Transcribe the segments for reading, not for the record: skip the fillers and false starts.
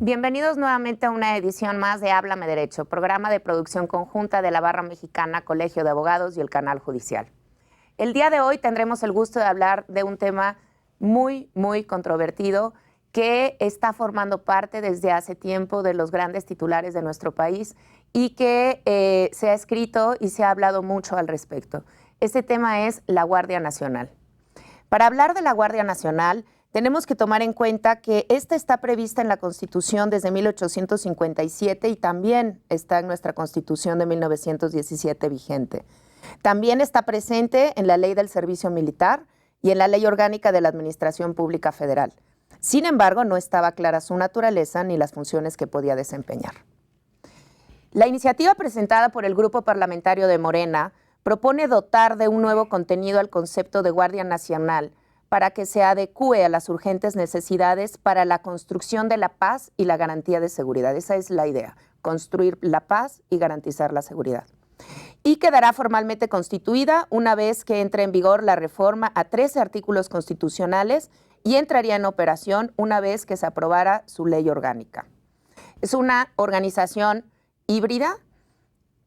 Bienvenidos nuevamente a una edición más de Háblame Derecho, programa de producción conjunta de la Barra Mexicana, Colegio de Abogados y el Canal Judicial. El día de hoy tendremos el gusto de hablar de un tema muy controvertido que está formando parte desde hace tiempo de los grandes titulares de nuestro país y que se ha escrito y se ha hablado mucho al respecto. Este tema es la Guardia Nacional. Para hablar de la Guardia Nacional, tenemos que tomar en cuenta que esta está prevista en la Constitución desde 1857 y también está en nuestra Constitución de 1917 vigente. También está presente en la Ley del Servicio Militar y en la Ley Orgánica de la Administración Pública Federal. Sin embargo, no estaba clara su naturaleza ni las funciones que podía desempeñar. La iniciativa presentada por el Grupo Parlamentario de Morena propone dotar de un nuevo contenido al concepto de Guardia Nacional para que se adecúe a las urgentes necesidades para la construcción de la paz y la garantía de seguridad. Esa es la idea, construir la paz y garantizar la seguridad. Y quedará formalmente constituida una vez que entre en vigor la reforma a 13 artículos constitucionales y entraría en operación una vez que se aprobara su ley orgánica. Es una organización híbrida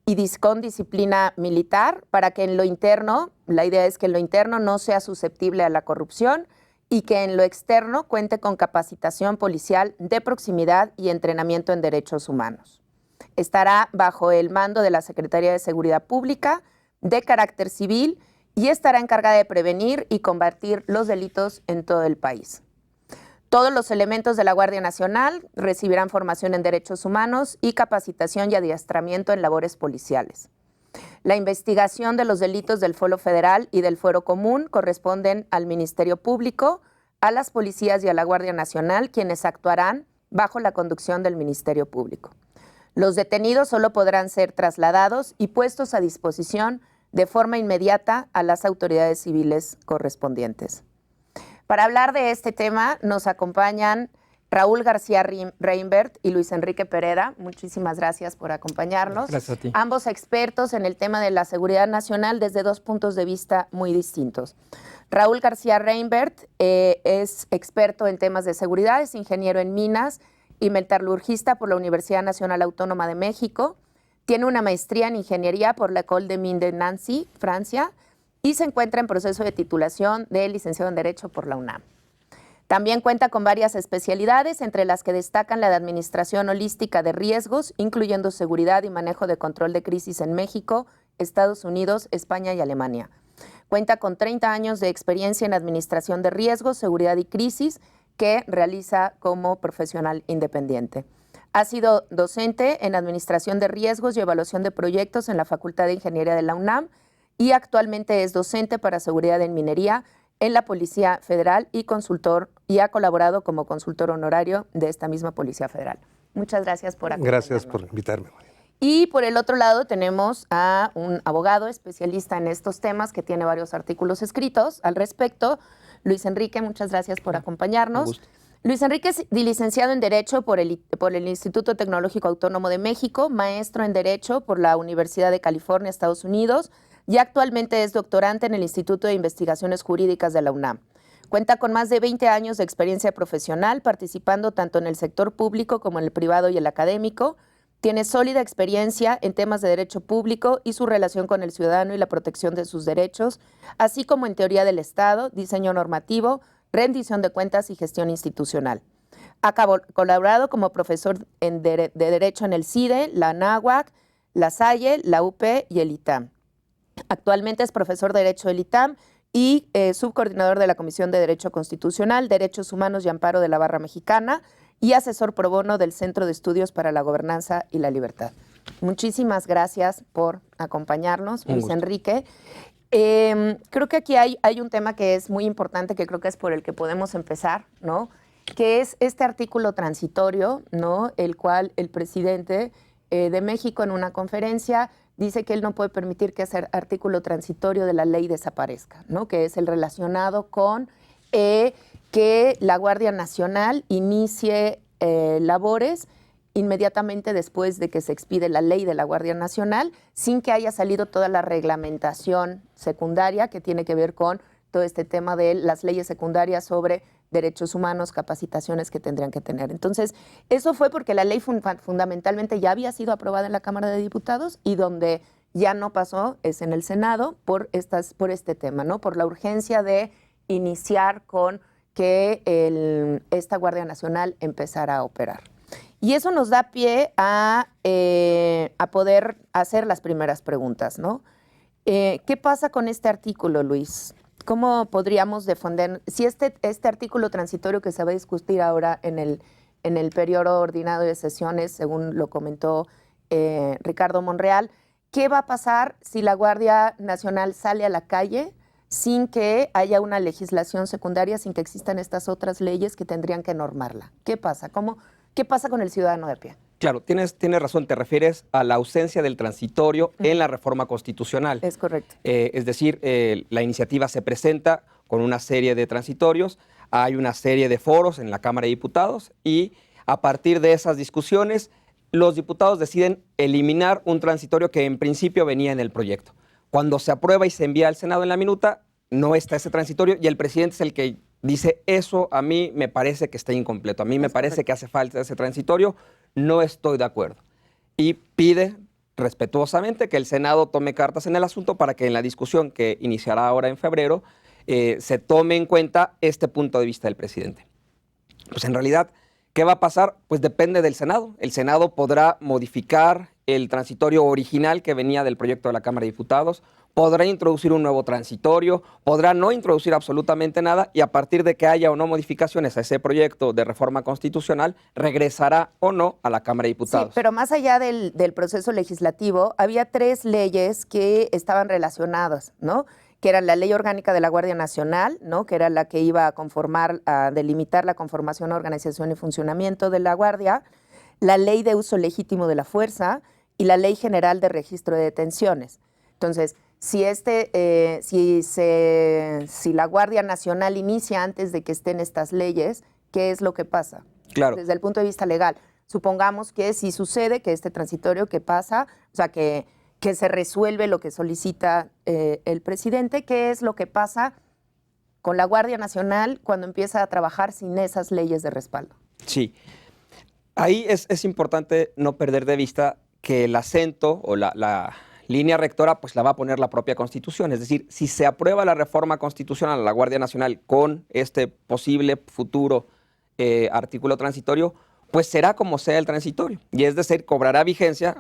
y con disciplina militar para que en lo interno, la idea es que en lo interno no sea susceptible a la corrupción y que en lo externo cuente con capacitación policial de proximidad y entrenamiento en derechos humanos. Estará bajo el mando de la Secretaría de Seguridad Pública de carácter civil y estará encargada de prevenir y combatir los delitos en todo el país. Todos los elementos de la Guardia Nacional recibirán formación en derechos humanos y capacitación y adiestramiento en labores policiales. La investigación de los delitos del Fuero Federal y del Fuero Común corresponden al Ministerio Público, a las policías y a la Guardia Nacional, quienes actuarán bajo la conducción del Ministerio Público. Los detenidos solo podrán ser trasladados y puestos a disposición de forma inmediata a las autoridades civiles correspondientes. Para hablar de este tema nos acompañan Raúl García Reinbert y Luis Enrique Pereda. Muchísimas gracias por acompañarnos. Gracias a ti. Ambos expertos en el tema de la seguridad nacional desde dos puntos de vista muy distintos. Raúl García Reinbert es experto en temas de seguridad, es ingeniero en minas y metalurgista por la Universidad Nacional Autónoma de México. Tiene una maestría en ingeniería por la École des Mines de Nancy, Francia, y se encuentra en proceso de titulación de licenciado en Derecho por la UNAM. También cuenta con varias especialidades, entre las que destacan la de Administración Holística de Riesgos, incluyendo seguridad y manejo de control de crisis en México, Estados Unidos, España y Alemania. Cuenta con 30 años de experiencia en Administración de Riesgos, Seguridad y Crisis, que realiza como profesional independiente. Ha sido docente en Administración de Riesgos y Evaluación de Proyectos en la Facultad de Ingeniería de la UNAM, y actualmente es docente para seguridad en minería en la Policía Federal y ha colaborado como consultor honorario de esta misma Policía Federal. Muchas gracias por acompañarnos. Gracias por invitarme, María. Y por el otro lado tenemos a un abogado especialista en estos temas que tiene varios artículos escritos al respecto. Luis Enrique, muchas gracias por acompañarnos. Luis Enrique es licenciado en Derecho por el Instituto Tecnológico Autónomo de México, maestro en Derecho por la Universidad de California, Estados Unidos, y actualmente es doctorante en el Instituto de Investigaciones Jurídicas de la UNAM. Cuenta con más de 20 años de experiencia profesional, participando tanto en el sector público como en el privado y el académico. Tiene sólida experiencia en temas de derecho público y su relación con el ciudadano y la protección de sus derechos, así como en teoría del Estado, diseño normativo, rendición de cuentas y gestión institucional. Ha colaborado como profesor de Derecho en el CIDE, la ANAHUAC, la Salle, la UP y el ITAM. Actualmente es profesor de Derecho del ITAM y subcoordinador de la Comisión de Derecho Constitucional, Derechos Humanos y Amparo de la Barra Mexicana y asesor pro bono del Centro de Estudios para la Gobernanza y la Libertad. Muchísimas gracias por acompañarnos, Luis Enrique. Creo que aquí hay un tema que es muy importante, que creo que es por el que podemos empezar, ¿no? Que es este artículo transitorio, ¿no? El cual el presidente de México en una conferencia dice que él no puede permitir que ese artículo transitorio de la ley desaparezca, ¿no? Que es el relacionado con que la Guardia Nacional inicie labores inmediatamente después de que se expide la ley de la Guardia Nacional, sin que haya salido toda la reglamentación secundaria que tiene que ver con todo este tema de las leyes secundarias sobre derechos humanos, capacitaciones que tendrían que tener. Entonces, eso fue porque la ley fundamentalmente ya había sido aprobada en la Cámara de Diputados y donde ya no pasó es en el Senado por este tema, ¿no? Por la urgencia de iniciar con que esta Guardia Nacional empezara a operar. Y eso nos da pie a poder hacer las primeras preguntas, ¿no? ¿Qué pasa con este artículo, Luis? ¿Cómo podríamos defender, si este artículo transitorio que se va a discutir ahora en el periodo ordinario de sesiones, según lo comentó Ricardo Monreal, qué va a pasar si la Guardia Nacional sale a la calle sin que haya una legislación secundaria, sin que existan estas otras leyes que tendrían que normarla? ¿Qué pasa? ¿Qué pasa con el ciudadano de a pie? Claro, tienes razón, te refieres a la ausencia del transitorio en la reforma constitucional. Es correcto. Es decir, la iniciativa se presenta con una serie de transitorios, hay una serie de foros en la Cámara de Diputados y a partir de esas discusiones los diputados deciden eliminar un transitorio que en principio venía en el proyecto. Cuando se aprueba y se envía al Senado en la minuta, no está ese transitorio y el presidente es el que dice, eso a mí me parece que está incompleto, a mí me parece que hace falta ese transitorio, no estoy de acuerdo. Y pide respetuosamente que el Senado tome cartas en el asunto para que en la discusión que iniciará ahora en febrero se tome en cuenta este punto de vista del presidente. Pues en realidad, ¿qué va a pasar? Pues depende del Senado. El Senado podrá modificar el transitorio original que venía del proyecto de la Cámara de Diputados, podrá introducir un nuevo transitorio, podrá no introducir absolutamente nada y a partir de que haya o no modificaciones a ese proyecto de reforma constitucional, regresará o no a la Cámara de Diputados. Sí, pero más allá del proceso legislativo, había 3 leyes que estaban relacionadas, ¿no? Que era la Ley Orgánica de la Guardia Nacional, ¿no? Que era la que iba a delimitar la conformación, organización y funcionamiento de la Guardia, la Ley de Uso Legítimo de la Fuerza y la Ley General de Registro de Detenciones. Entonces, si la Guardia Nacional inicia antes de que estén estas leyes, ¿qué es lo que pasa? Claro. Desde el punto de vista legal. Supongamos que si sucede que este transitorio que pasa, o sea, que se resuelve lo que solicita el presidente, ¿qué es lo que pasa con la Guardia Nacional cuando empieza a trabajar sin esas leyes de respaldo? Sí. Ahí es importante no perder de vista que el acento o la línea rectora pues la va a poner la propia Constitución. Es decir, si se aprueba la reforma constitucional a la Guardia Nacional con este posible futuro artículo transitorio, pues será como sea el transitorio. Y es decir, cobrará vigencia,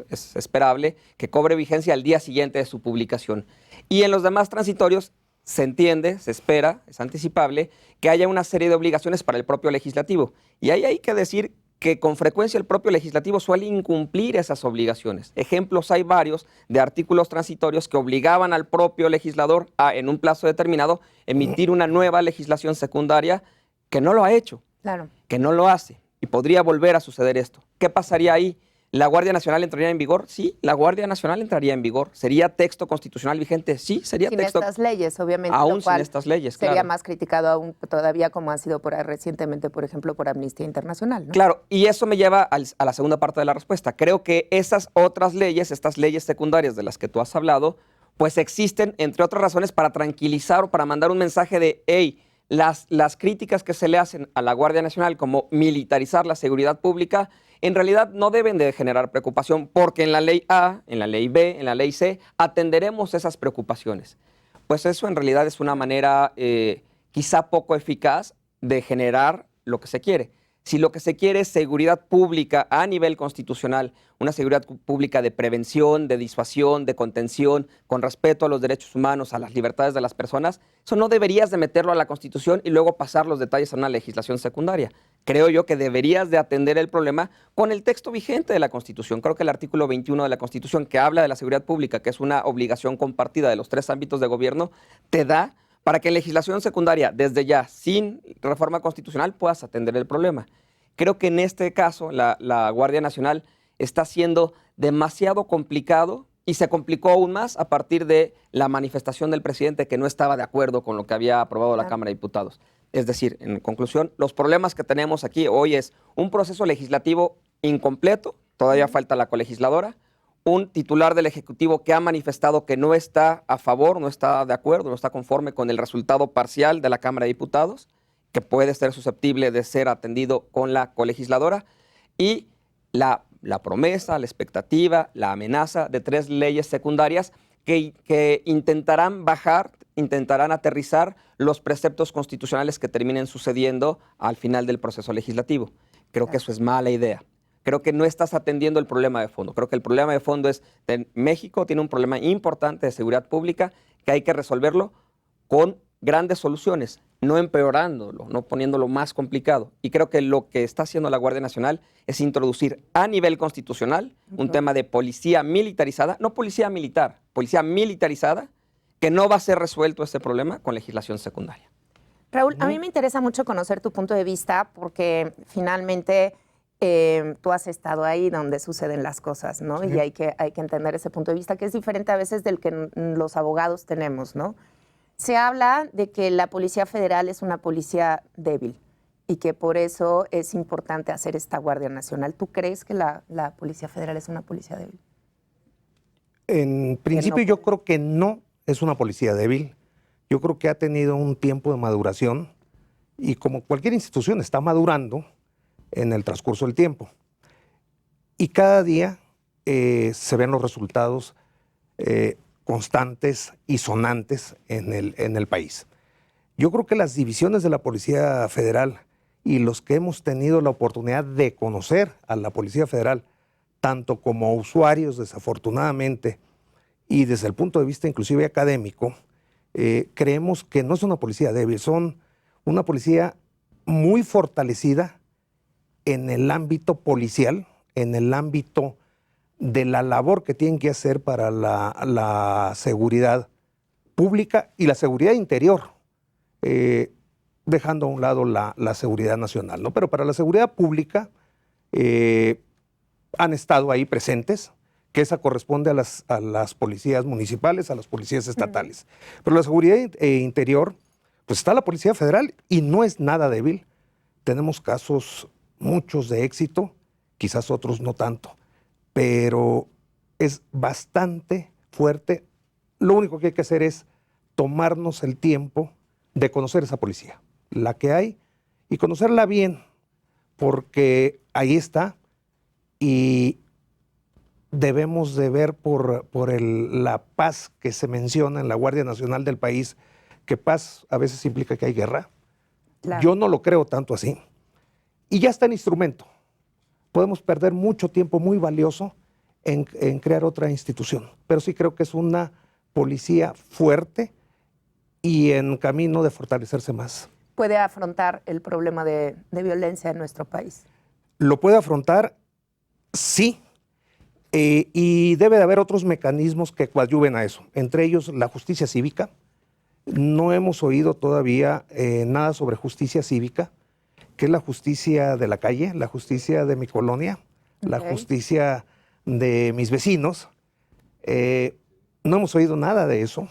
es esperable que cobre vigencia al día siguiente de su publicación. Y en los demás transitorios se entiende, se espera, es anticipable, que haya una serie de obligaciones para el propio legislativo. Y ahí hay que decir que con frecuencia el propio legislativo suele incumplir esas obligaciones. Ejemplos hay varios de artículos transitorios que obligaban al propio legislador a, en un plazo determinado, emitir una nueva legislación secundaria que no lo ha hecho, Claro. que no lo hace. Y podría volver a suceder esto. ¿Qué pasaría ahí? ¿La Guardia Nacional entraría en vigor? Sí, la Guardia Nacional entraría en vigor. ¿Sería texto constitucional vigente? Sí, sería sin texto. Sin estas leyes, obviamente. Aún lo cual sin estas leyes, sería claro. más criticado aún todavía como ha sido recientemente, por ejemplo, por Amnistía Internacional, ¿no? Claro, y eso me lleva a la segunda parte de la respuesta. Creo que esas otras leyes, estas leyes secundarias de las que tú has hablado, pues existen, entre otras razones, para tranquilizar o para mandar un mensaje de, hey, las críticas que se le hacen a la Guardia Nacional como militarizar la seguridad pública, en realidad no deben de generar preocupación porque en la ley A, en la ley B, en la ley C, atenderemos esas preocupaciones. Pues eso en realidad es una manera quizá poco eficaz de generar lo que se quiere. Si lo que se quiere es seguridad pública a nivel constitucional, una seguridad pública de prevención, de disuasión, de contención, con respeto a los derechos humanos, a las libertades de las personas, eso no deberías de meterlo a la Constitución y luego pasar los detalles a una legislación secundaria. Creo yo que deberías de atender el problema con el texto vigente de la Constitución. Creo que el artículo 21 de la Constitución, que habla de la seguridad pública, que es una obligación compartida de los 3 ámbitos de gobierno, te da para que en legislación secundaria, desde ya, sin reforma constitucional, puedas atender el problema. Creo que en este caso la Guardia Nacional está siendo demasiado complicado y se complicó aún más a partir de la manifestación del presidente que no estaba de acuerdo con lo que había aprobado la Cámara de Diputados. Es decir, en conclusión, los problemas que tenemos aquí hoy es un proceso legislativo incompleto, todavía falta la colegisladora, un titular del Ejecutivo que ha manifestado que no está a favor, no está de acuerdo, no está conforme con el resultado parcial de la Cámara de Diputados, que puede ser susceptible de ser atendido con la colegisladora, y la promesa, la expectativa, la amenaza de 3 leyes secundarias que intentarán bajar, intentarán aterrizar los preceptos constitucionales que terminen sucediendo al final del proceso legislativo. Creo que eso es mala idea. Creo que no estás atendiendo el problema de fondo. Creo que el problema de fondo es que México tiene un problema importante de seguridad pública que hay que resolverlo con grandes soluciones, no empeorándolo, no poniéndolo más complicado. Y creo que lo que está haciendo la Guardia Nacional es introducir a nivel constitucional un tema de policía militarizada, no policía militar, policía militarizada, que no va a ser resuelto este problema con legislación secundaria. Raúl, a mí me interesa mucho conocer tu punto de vista porque finalmente tú has estado ahí donde suceden las cosas, ¿no? Sí. Y hay que entender ese punto de vista que es diferente a veces del que los abogados tenemos, ¿no? Se habla de que la Policía Federal es una policía débil y que por eso es importante hacer esta Guardia Nacional. ¿Tú crees que la Policía Federal es una policía débil? En principio yo creo que no es una policía débil. Yo creo que ha tenido un tiempo de maduración y como cualquier institución está madurando en el transcurso del tiempo. Y cada día se ven los resultados constantes y sonantes en el país. Yo creo que las divisiones de la Policía Federal y los que hemos tenido la oportunidad de conocer a la Policía Federal, tanto como usuarios desafortunadamente y desde el punto de vista inclusive académico, creemos que no es una policía débil, son una policía muy fortalecida en el ámbito policial, en el ámbito de la labor que tienen que hacer para la seguridad pública y la seguridad interior, dejando a un lado la seguridad nacional, ¿no? Pero para la seguridad pública han estado ahí presentes, que esa corresponde a las policías municipales, a las policías estatales. Pero la seguridad interior, pues está la Policía Federal y no es nada débil. Tenemos casos muchos de éxito, quizás otros no tanto, pero es bastante fuerte. Lo único que hay que hacer es tomarnos el tiempo de conocer esa policía, la que hay, y conocerla bien, porque ahí está y debemos de ver por la paz que se menciona en la Guardia Nacional del país, que paz a veces implica que hay guerra. Claro. Yo no lo creo tanto así. Y ya está el instrumento. Podemos perder mucho tiempo muy valioso en crear otra institución. Pero sí creo que es una policía fuerte y en camino de fortalecerse más. ¿Puede afrontar el problema de violencia en nuestro país? Lo puede afrontar, sí. Y debe de haber otros mecanismos que coadyuven a eso. Entre ellos la justicia cívica. No hemos oído todavía nada sobre justicia cívica, que es la justicia de la calle, la justicia de mi colonia, la justicia de mis vecinos. No hemos oído nada de eso.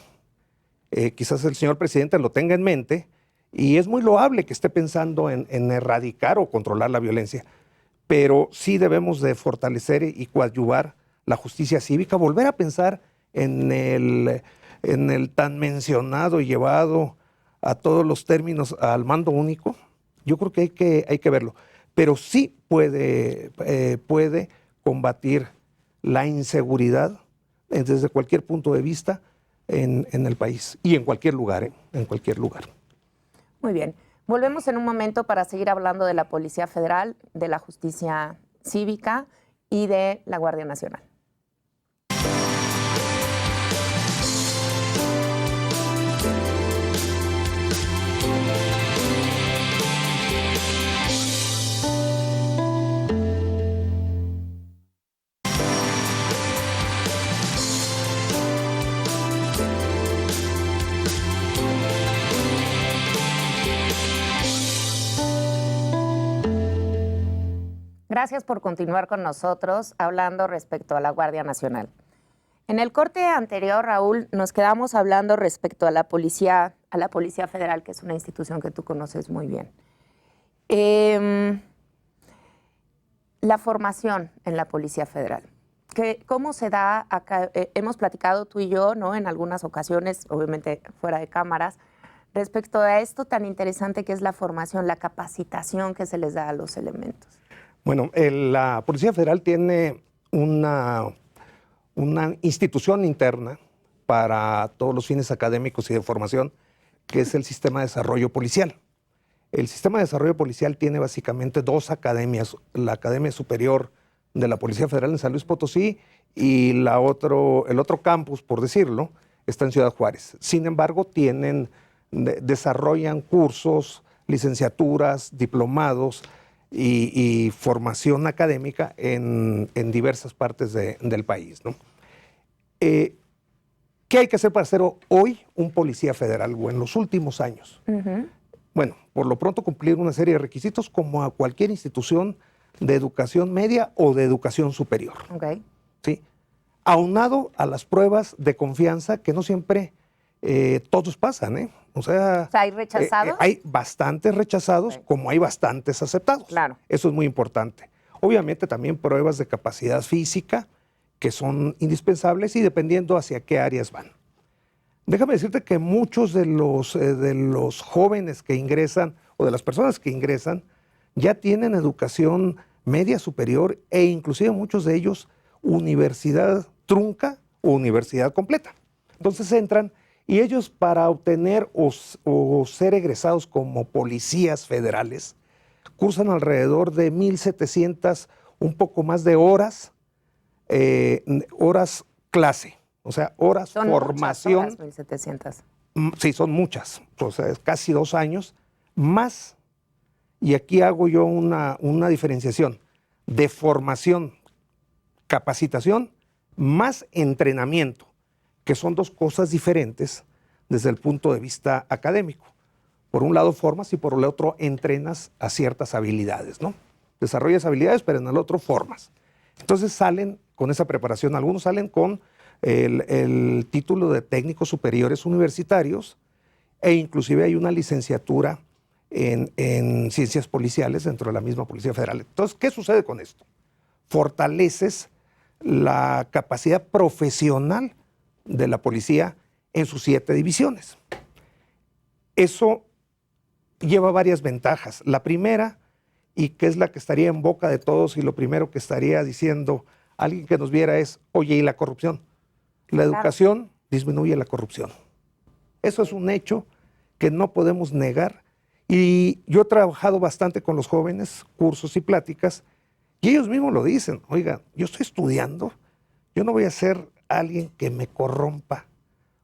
Quizás el señor presidente lo tenga en mente y es muy loable que esté pensando en erradicar o controlar la violencia, pero sí debemos de fortalecer y coadyuvar la justicia cívica, volver a pensar en el tan mencionado y llevado a todos los términos al mando único. Yo creo que hay que verlo, pero sí puede combatir la inseguridad desde cualquier punto de vista en el país y en cualquier lugar, en cualquier lugar. Muy bien. Volvemos en un momento para seguir hablando de la Policía Federal, de la Justicia Cívica y de la Guardia Nacional. Gracias por continuar con nosotros hablando respecto a la Guardia Nacional. En el corte anterior, Raúl, nos quedamos hablando respecto a la Policía Federal, que es una institución que tú conoces muy bien. La formación en la Policía Federal. ¿Cómo se da acá? Hemos platicado tú y yo, ¿no? En algunas ocasiones, obviamente fuera de cámaras, respecto a esto tan interesante que es la formación, la capacitación que se les da a los elementos. Bueno, la Policía Federal tiene una institución interna para todos los fines académicos y de formación, que es el Sistema de Desarrollo Policial. El Sistema de Desarrollo Policial tiene básicamente dos academias, la Academia Superior de la Policía Federal en San Luis Potosí y el otro campus, por decirlo, está en Ciudad Juárez. Sin embargo, desarrollan cursos, licenciaturas, diplomados y formación académica en diversas partes del país, ¿no? ¿Qué hay que hacer para ser hoy un policía federal? O en los últimos años. Bueno, por lo pronto cumplir una serie de requisitos como a cualquier institución de educación media o de educación superior. Okay. ¿Sí? Aunado a las pruebas de confianza que no siempre todos pasan, ¿eh? O sea, ¿hay rechazados? Hay bastantes rechazados, okay, como hay bastantes aceptados. Claro. Eso es muy importante. Obviamente también pruebas de capacidad física que son indispensables y dependiendo hacia qué áreas van. Déjame decirte que muchos de los jóvenes que ingresan o de las personas que ingresan ya tienen educación media superior e inclusive muchos de ellos universidad trunca o universidad completa. Entonces entran y ellos para obtener o ser egresados como policías federales cursan alrededor de 1,700, un poco más de horas clase, o sea, horas son formación. Muchas horas, 1,700. Sí, son muchas, o sea, es casi 2 años, más, y aquí hago yo una diferenciación, de formación, capacitación, más entrenamiento, que son dos cosas diferentes desde el punto de vista académico. Por un lado formas y por el otro entrenas a ciertas habilidades, ¿no? Desarrollas habilidades, pero en el otro formas. Entonces salen con esa preparación, algunos salen con el título de técnicos superiores universitarios e inclusive hay una licenciatura en ciencias policiales dentro de la misma Policía Federal. Entonces, ¿qué sucede con esto? Fortaleces la capacidad profesional de la policía en sus 7 divisiones. Eso lleva varias ventajas. La primera, y que es la que estaría en boca de todos y lo primero que estaría diciendo alguien que nos viera es, oye, ¿y la corrupción? La educación disminuye la corrupción. Eso es un hecho que no podemos negar. Y yo he trabajado bastante con los jóvenes, cursos y pláticas, y ellos mismos lo dicen, oiga, yo estoy estudiando, yo no voy a ser alguien que me corrompa.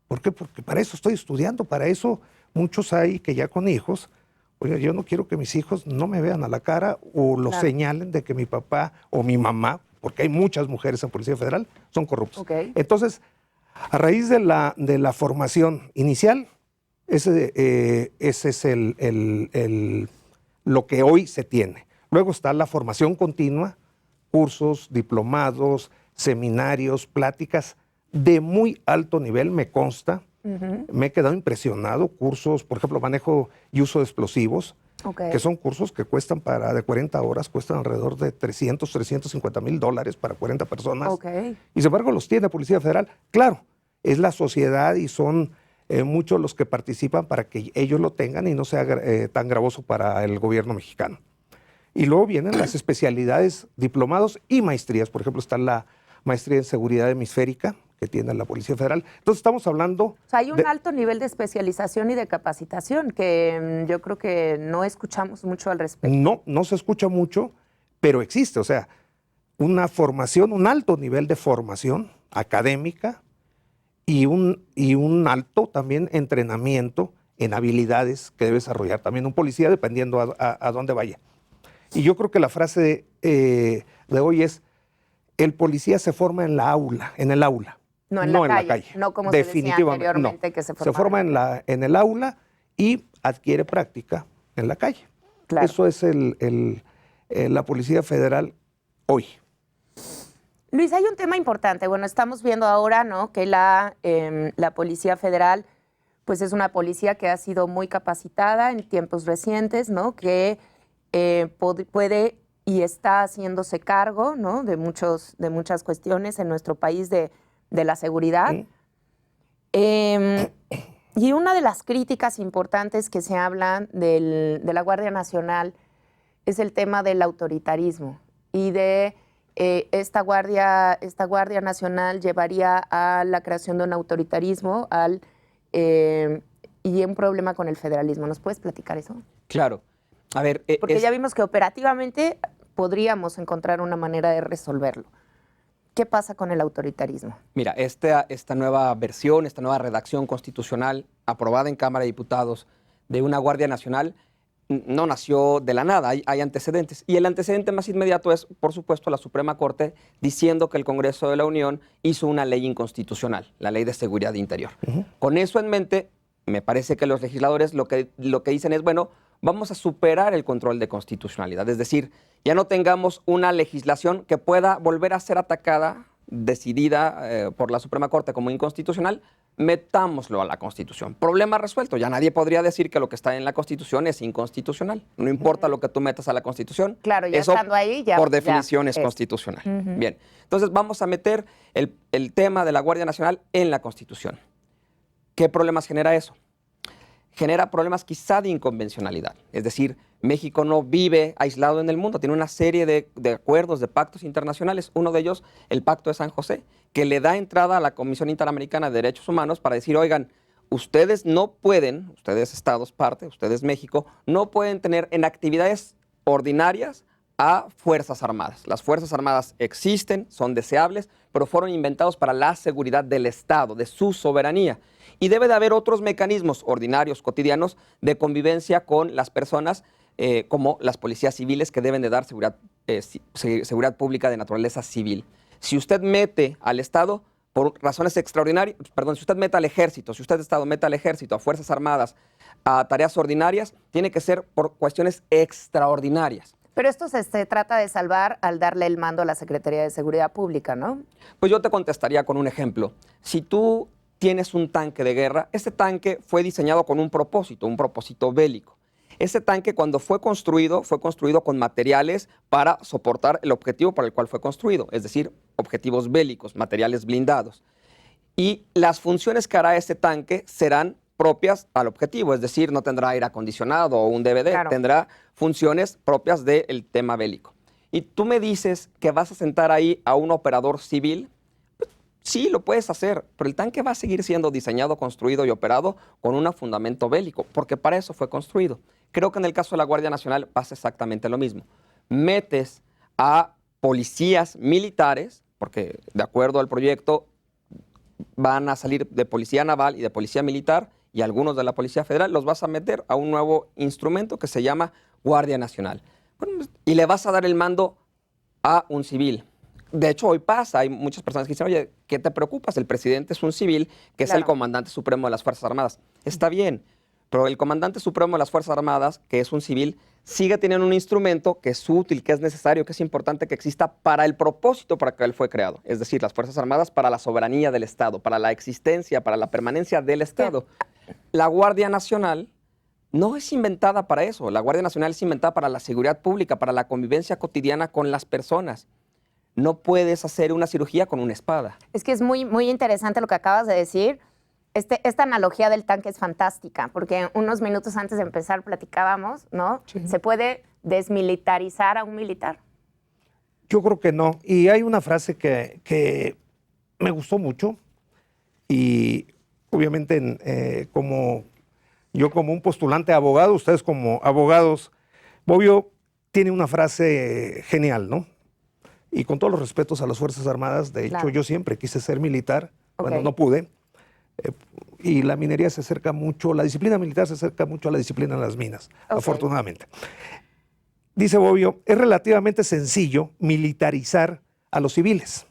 ¿Por qué? Porque para eso estoy estudiando, para eso muchos hay que ya con hijos, oiga, yo no quiero que mis hijos no me vean a la cara o lo señalen de que mi papá o mi mamá, porque hay muchas mujeres en Policía Federal, son corruptos. Okay. Entonces, a raíz de la formación inicial, ese es lo que hoy se tiene. Luego está la formación continua, cursos, diplomados, seminarios, pláticas de muy alto nivel, me consta. Me he quedado impresionado. Cursos, por ejemplo, manejo y uso de explosivos, que son cursos que cuestan de 40 horas, cuestan alrededor de $350,000 para 40 personas. Y sin embargo los tiene Policía Federal. Claro, es la sociedad y son muchos los que participan para que ellos lo tengan y no sea tan gravoso para el gobierno mexicano. Y luego vienen las especialidades, diplomados y maestrías. Por ejemplo, está la maestría en seguridad hemisférica que tiene la Policía Federal. Entonces estamos hablando... O sea, hay un alto nivel de especialización y de capacitación que yo creo que no escuchamos mucho al respecto. No se escucha mucho, pero existe. O sea, una formación, un alto nivel de formación académica y un alto también entrenamiento en habilidades que debe desarrollar también un policía dependiendo a dónde vaya. Y yo creo que la frase de hoy es, el policía se forma en la aula, en el aula. No en la calle, no como se decía anteriormente que se forma en el aula y adquiere práctica en la calle. Claro. Eso es la Policía Federal hoy. Luis, hay un tema importante. Bueno, estamos viendo ahora, ¿no?, que la Policía Federal pues es una policía que ha sido muy capacitada en tiempos recientes, ¿no?, que puede y está haciéndose cargo, ¿no?, de muchas cuestiones en nuestro país de la seguridad. Y una de las críticas importantes que se hablan de la Guardia Nacional es el tema del autoritarismo y de esta Guardia Nacional llevaría a la creación de un autoritarismo y un problema con el federalismo. ¿Nos puedes platicar eso? Claro. A ver, porque ya vimos que operativamente podríamos encontrar una manera de resolverlo. ¿Qué pasa con el autoritarismo? Mira, esta nueva versión, esta nueva redacción constitucional aprobada en Cámara de Diputados de una Guardia Nacional no nació de la nada, hay antecedentes. Y el antecedente más inmediato es, por supuesto, la Suprema Corte diciendo que el Congreso de la Unión hizo una ley inconstitucional, la Ley de Seguridad Interior. Con eso en mente, me parece que los legisladores lo que dicen es, bueno, vamos a superar el control de constitucionalidad. Es decir, ya no tengamos una legislación que pueda volver a ser atacada, decidida por la Suprema Corte como inconstitucional, metámoslo a la Constitución. Problema resuelto. Ya nadie podría decir que lo que está en la Constitución es inconstitucional. No importa lo que tú metas a la Constitución. Claro, ya eso, estando ahí, ya por definición ya es constitucional. Bien, entonces vamos a meter el tema de la Guardia Nacional en la Constitución. ¿Qué problemas genera eso? Genera problemas quizá de inconvencionalidad. Es decir, México no vive aislado en el mundo, tiene una serie de acuerdos, de pactos internacionales. Uno de ellos, el Pacto de San José, que le da entrada a la Comisión Interamericana de Derechos Humanos para decir, oigan, ustedes no pueden, ustedes Estados parte, ustedes México, no pueden tener en actividades ordinarias a Fuerzas Armadas. Las Fuerzas Armadas existen, son deseables, pero fueron inventados para la seguridad del Estado, de su soberanía. Y debe de haber otros mecanismos ordinarios, cotidianos, de convivencia con las personas, como las policías civiles, que deben de dar seguridad pública de naturaleza civil. Si usted mete al Estado por razones extraordinarias, si usted mete al ejército, si usted Estado mete al ejército, a Fuerzas Armadas, a tareas ordinarias, tiene que ser por cuestiones extraordinarias. Pero esto se trata de salvar al darle el mando a la Secretaría de Seguridad Pública, ¿no? Pues yo te contestaría con un ejemplo. Si tú tienes un tanque de guerra, ese tanque fue diseñado con un propósito bélico. Ese tanque, cuando fue construido con materiales para soportar el objetivo para el cual fue construido, es decir, objetivos bélicos, materiales blindados. Y las funciones que hará ese tanque serán propias al objetivo, es decir, no tendrá aire acondicionado o un DVD, claro, tendrá funciones propias del tema bélico. Y tú me dices que vas a sentar ahí a un operador civil. Sí, lo puedes hacer, pero el tanque va a seguir siendo diseñado, construido y operado con un fundamento bélico, porque para eso fue construido. Creo que en el caso de la Guardia Nacional pasa exactamente lo mismo. Metes a policías militares, porque de acuerdo al proyecto van a salir de policía naval y de policía militar, y algunos de la Policía Federal los vas a meter a un nuevo instrumento que se llama Guardia Nacional. Y le vas a dar el mando a un civil. De hecho, hoy pasa, hay muchas personas que dicen, oye, ¿qué te preocupas? El presidente es un civil, que es el comandante supremo de las Fuerzas Armadas. Está bien, pero el comandante supremo de las Fuerzas Armadas, que es un civil, sigue teniendo un instrumento que es útil, que es necesario, que es importante que exista para el propósito para que él fue creado. Es decir, las Fuerzas Armadas para la soberanía del Estado, para la existencia, para la permanencia del Estado. La Guardia Nacional no es inventada para eso. La Guardia Nacional es inventada para la seguridad pública, para la convivencia cotidiana con las personas. No puedes hacer una cirugía con una espada. Es que es muy, muy interesante lo que acabas de decir. Esta analogía del tanque es fantástica, porque unos minutos antes de empezar platicábamos, ¿no? Sí. ¿Se puede desmilitarizar a un militar? Yo creo que no. Y hay una frase que me gustó mucho y obviamente como un postulante a abogado, ustedes como abogados, Bobbio tiene una frase genial, ¿no? Y con todos los respetos a las Fuerzas Armadas, de hecho yo siempre quise ser militar, cuando no pude. Y la minería se acerca mucho, la disciplina militar se acerca mucho a la disciplina de las minas, afortunadamente. Dice Bobbio, es relativamente sencillo militarizar a los civiles,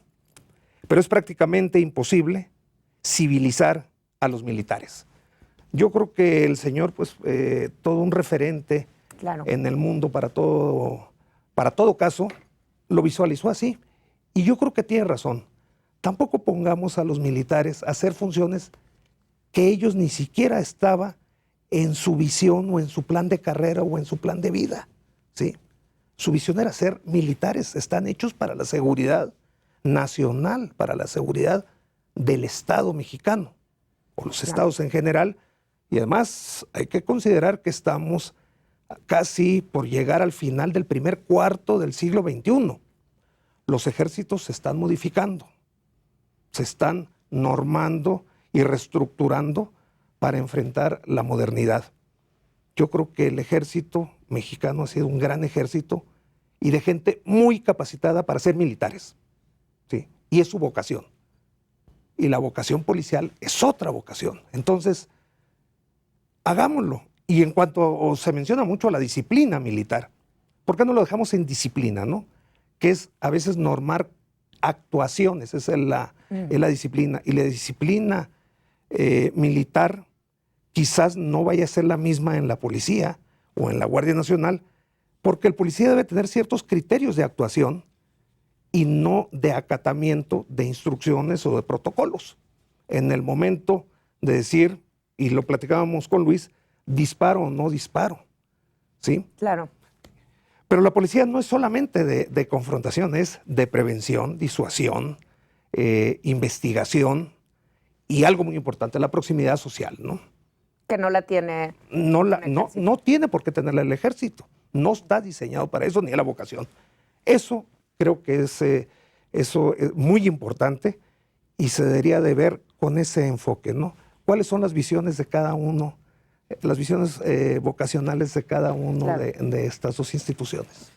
pero es prácticamente imposible civilizar a los militares. Yo creo que el señor, pues, todo un referente en el mundo para todo caso, lo visualizó así. Y yo creo que tiene razón. Tampoco pongamos a los militares a hacer funciones que ellos ni siquiera estaba en su visión o en su plan de carrera o en su plan de vida, ¿sí? Su visión era ser militares, están hechos para la seguridad nacional, para la seguridad del Estado mexicano, o los estados en general. Y además hay que considerar que estamos casi por llegar al final del primer cuarto del siglo XXI. Los ejércitos se están modificando, se están normando y reestructurando para enfrentar la modernidad. Yo creo que el ejército mexicano ha sido un gran ejército y de gente muy capacitada para ser militares, ¿sí? Y es su vocación. Y la vocación policial es otra vocación. Entonces, hagámoslo. Y en cuanto se menciona mucho la disciplina militar, ¿por qué no lo dejamos en disciplina, no? Que es a veces normar actuaciones, esa es la disciplina. Y la disciplina militar quizás no vaya a ser la misma en la policía o en la Guardia Nacional, porque el policía debe tener ciertos criterios de actuación y no de acatamiento de instrucciones o de protocolos. En el momento de decir, y lo platicábamos con Luis, disparo o no disparo, ¿sí? Claro. Pero la policía no es solamente de confrontación, es de prevención, disuasión, investigación y algo muy importante, la proximidad social, ¿no? Que no la tiene. No tiene por qué tenerla el ejército. No está diseñado para eso, ni la vocación. Eso creo que eso es muy importante y se debería de ver con ese enfoque, ¿no? ¿Cuáles son las visiones de cada uno, las visiones vocacionales de cada uno de estas dos instituciones?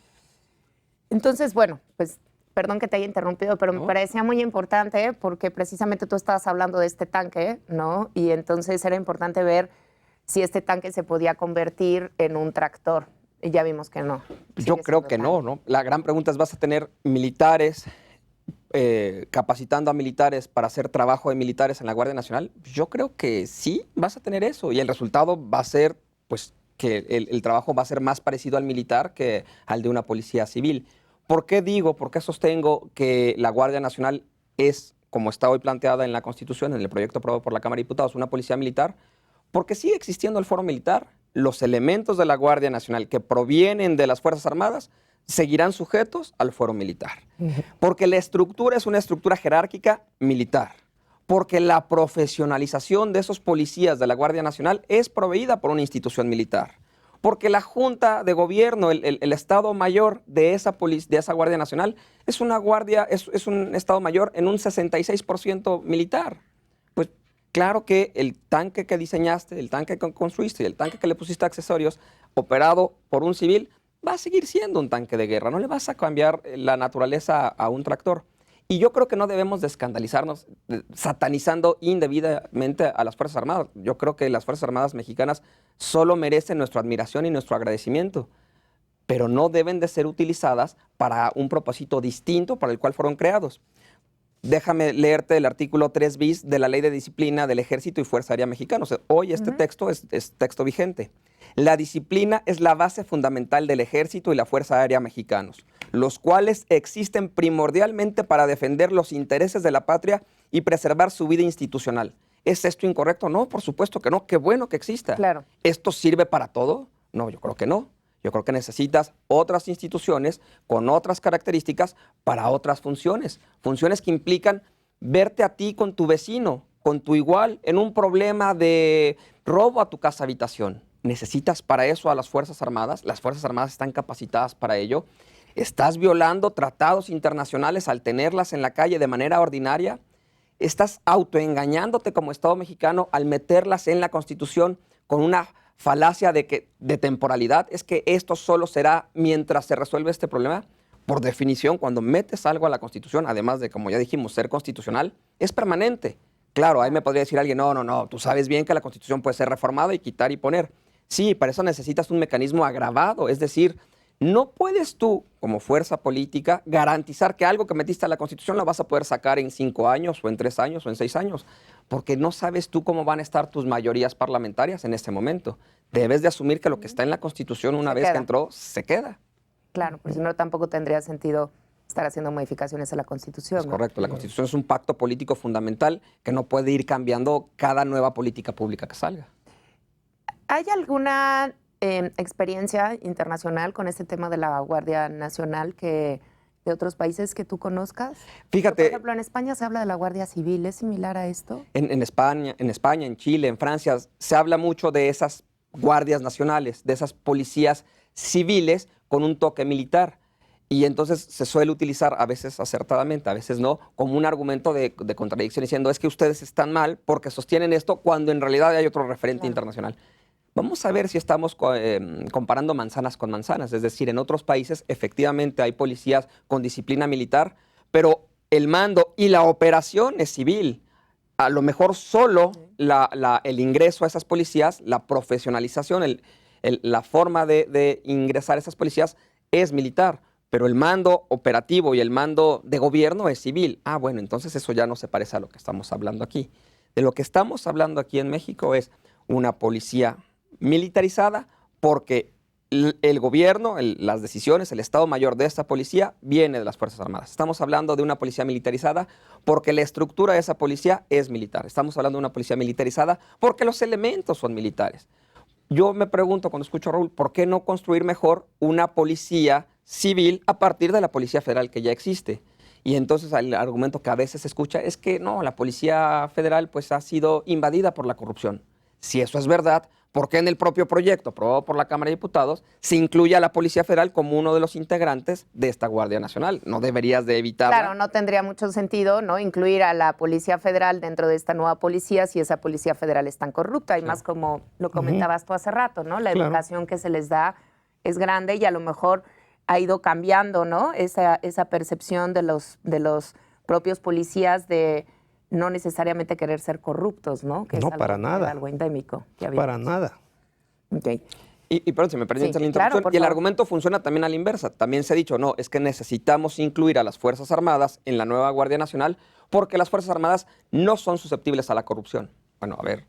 Entonces, bueno, pues perdón que te haya interrumpido, pero me parecía muy importante porque precisamente tú estabas hablando de este tanque, ¿no? Y entonces era importante ver si este tanque se podía convertir en un tractor. Y ya vimos que no. Yo creo que no, ¿no? La gran pregunta es, ¿vas a tener militares capacitando a militares para hacer trabajo de militares en la Guardia Nacional? Yo creo que sí, vas a tener eso. Y el resultado va a ser, pues, que el trabajo va a ser más parecido al militar que al de una policía civil. ¿Por qué sostengo que la Guardia Nacional es, como está hoy planteada en la Constitución, en el proyecto aprobado por la Cámara de Diputados, una policía militar? Porque sigue existiendo el fuero militar. Los elementos de la Guardia Nacional que provienen de las Fuerzas Armadas seguirán sujetos al fuero militar. Porque la estructura es una estructura jerárquica militar. Porque la profesionalización de esos policías de la Guardia Nacional es proveída por una institución militar. Porque la Junta de Gobierno, el Estado Mayor de esa Guardia Nacional, es un Estado Mayor en un 66% militar. Pues claro que el tanque que diseñaste, el tanque que construiste y el tanque que le pusiste accesorios, operado por un civil, va a seguir siendo un tanque de guerra. No le vas a cambiar la naturaleza a un tractor. Y yo creo que no debemos de escandalizarnos satanizando indebidamente a las Fuerzas Armadas. Yo creo que las Fuerzas Armadas mexicanas solo merecen nuestra admiración y nuestro agradecimiento, pero no deben de ser utilizadas para un propósito distinto para el cual fueron creados. Déjame leerte el artículo 3 bis de la Ley de Disciplina del Ejército y Fuerza Aérea Mexicana. O sea, hoy este texto es texto vigente. La disciplina es la base fundamental del Ejército y la Fuerza Aérea Mexicanos, los cuales existen primordialmente para defender los intereses de la patria y preservar su vida institucional. ¿Es esto incorrecto? No, por supuesto que no. Qué bueno que exista. Claro. ¿Esto sirve para todo? No, yo creo que no. Yo creo que necesitas otras instituciones con otras características para otras funciones. Funciones que implican verte a ti con tu vecino, con tu igual, en un problema de robo a tu casa habitación. ¿Necesitas para eso a las Fuerzas Armadas? Las Fuerzas Armadas están capacitadas para ello. ¿Estás violando tratados internacionales al tenerlas en la calle de manera ordinaria? ¿Estás autoengañándote como Estado mexicano al meterlas en la Constitución con una falacia de temporalidad? ¿Es que esto solo será mientras se resuelve este problema? Por definición, cuando metes algo a la Constitución, además de, como ya dijimos, ser constitucional, es permanente. Claro, ahí me podría decir alguien, no, tú sabes bien que la Constitución puede ser reformada y quitar y poner. Sí, para eso necesitas un mecanismo agravado, es decir, no puedes tú, como fuerza política, garantizar que algo que metiste a la Constitución lo vas a poder sacar en 5 años, o en 3 años, o en 6 años, porque no sabes tú cómo van a estar tus mayorías parlamentarias en este momento. Debes de asumir que lo que está en la Constitución una vez que entró, se queda. Claro, porque si no tampoco tendría sentido estar haciendo modificaciones a la Constitución. Es correcto, la Constitución es un pacto político fundamental que no puede ir cambiando cada nueva política pública que salga. ¿Hay alguna experiencia internacional con este tema de la Guardia Nacional de otros países que tú conozcas? Fíjate. Por ejemplo, en España se habla de la Guardia Civil. ¿Es similar a esto? En España, en Chile, en Francia, se habla mucho de esas guardias nacionales, de esas policías civiles con un toque militar. Y entonces se suele utilizar, a veces acertadamente, a veces no, como un argumento de contradicción, diciendo es que ustedes están mal porque sostienen esto cuando en realidad hay otro referente internacional. Vamos a ver si estamos comparando manzanas con manzanas. Es decir, en otros países efectivamente hay policías con disciplina militar, pero el mando y la operación es civil. A lo mejor solo el ingreso a esas policías, la profesionalización, la forma de ingresar a esas policías es militar, pero el mando operativo y el mando de gobierno es civil. Ah, bueno, entonces eso ya no se parece a lo que estamos hablando aquí. De lo que estamos hablando aquí en México es una policía militarizada porque el gobierno, las decisiones, el Estado Mayor de esta policía viene de las Fuerzas Armadas. Estamos hablando de una policía militarizada porque la estructura de esa policía es militar. Estamos hablando de una policía militarizada porque los elementos son militares. Yo me pregunto cuando escucho a Raúl, ¿por qué no construir mejor una policía civil a partir de la Policía Federal que ya existe? Y entonces el argumento que a veces se escucha es que no, la Policía Federal pues ha sido invadida por la corrupción. Si eso es verdad, ¿por qué en el propio proyecto aprobado por la Cámara de Diputados se incluye a la Policía Federal como uno de los integrantes de esta Guardia Nacional? ¿No deberías de evitarla? Claro, no tendría mucho sentido, ¿no?, incluir a la Policía Federal dentro de esta nueva policía si esa Policía Federal es tan corrupta. Y más como lo comentabas tú hace rato, ¿no? La educación que se les da es grande y a lo mejor ha ido cambiando, ¿no?, esa percepción de los propios policías de no necesariamente querer ser corruptos, ¿no? Que no, es algo, para nada. algo endémico. Para nada. Okay. Y perdón, si me permites Sí, la interrupción, claro, y el favor. argumento funciona también a la inversa. También se ha dicho, no, es que necesitamos incluir a las Fuerzas Armadas en la nueva Guardia Nacional porque las Fuerzas Armadas no son susceptibles a la corrupción. Bueno, a ver,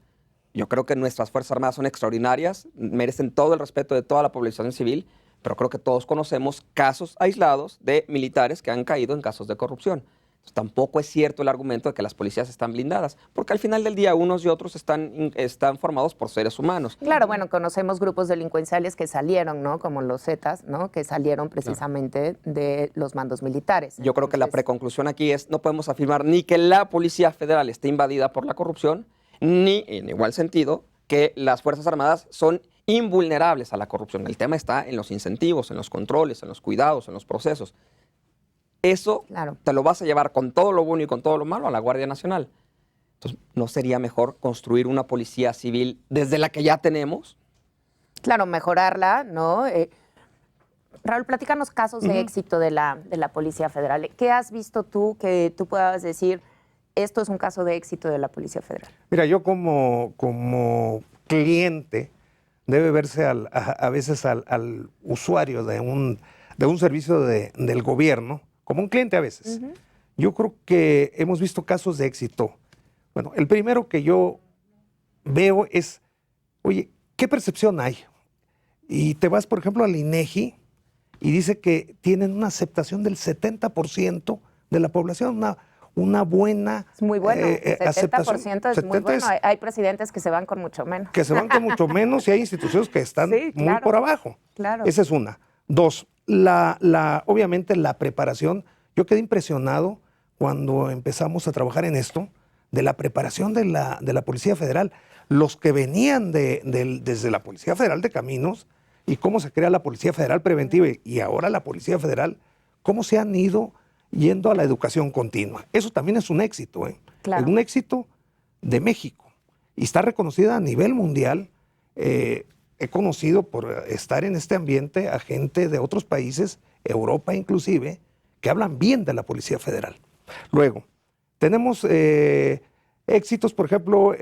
yo creo que nuestras Fuerzas Armadas son extraordinarias, merecen todo el respeto de toda la población civil, pero creo que todos conocemos casos aislados de militares que han caído en casos de corrupción. Entonces, tampoco es cierto el argumento de que las policías están blindadas, porque al final del día unos y otros están formados por seres humanos. Claro, bueno, conocemos grupos delincuenciales que salieron, ¿no?, como los Zetas, ¿no?, que salieron precisamente de los mandos militares. Yo creo que la preconclusión aquí es, no podemos afirmar ni que la Policía Federal esté invadida por la corrupción, ni, en igual sentido, que las Fuerzas Armadas son invulnerables a la corrupción. El tema está en los incentivos, en los controles, en los cuidados, en los procesos. Eso te lo vas a llevar con todo lo bueno y con todo lo malo a la Guardia Nacional. Entonces, ¿no sería mejor construir una policía civil desde la que ya tenemos? Claro, mejorarla, ¿no? Raúl, platícanos casos de éxito de la Policía Federal. ¿Qué has visto tú que tú puedas decir, esto es un caso de éxito de la Policía Federal? Mira, yo como cliente debe verse a veces al usuario de un servicio del gobierno como un cliente a veces. Yo creo que hemos visto casos de éxito. Bueno, el primero que yo veo es, oye, ¿qué percepción hay? Y te vas, por ejemplo, al INEGI y dice que tienen una aceptación del 70% de la población, una buena es muy bueno, 70% aceptación. es muy bueno. Hay presidentes que se van con mucho menos. Que se van con mucho menos y hay instituciones que están muy por abajo. Claro. Esa es una. Dos, obviamente la preparación. Yo quedé impresionado cuando empezamos a trabajar en esto, de la preparación de la Policía Federal. Los que venían desde la Policía Federal de Caminos y cómo se crea la Policía Federal Preventiva y ahora la Policía Federal, cómo se han ido yendo a la educación continua. Eso también es un éxito, ¿eh? Claro. Es un éxito de México y está reconocida a nivel mundial. He conocido por estar en este ambiente a gente de otros países, Europa inclusive, que hablan bien de la Policía Federal. Luego, tenemos éxitos, por ejemplo,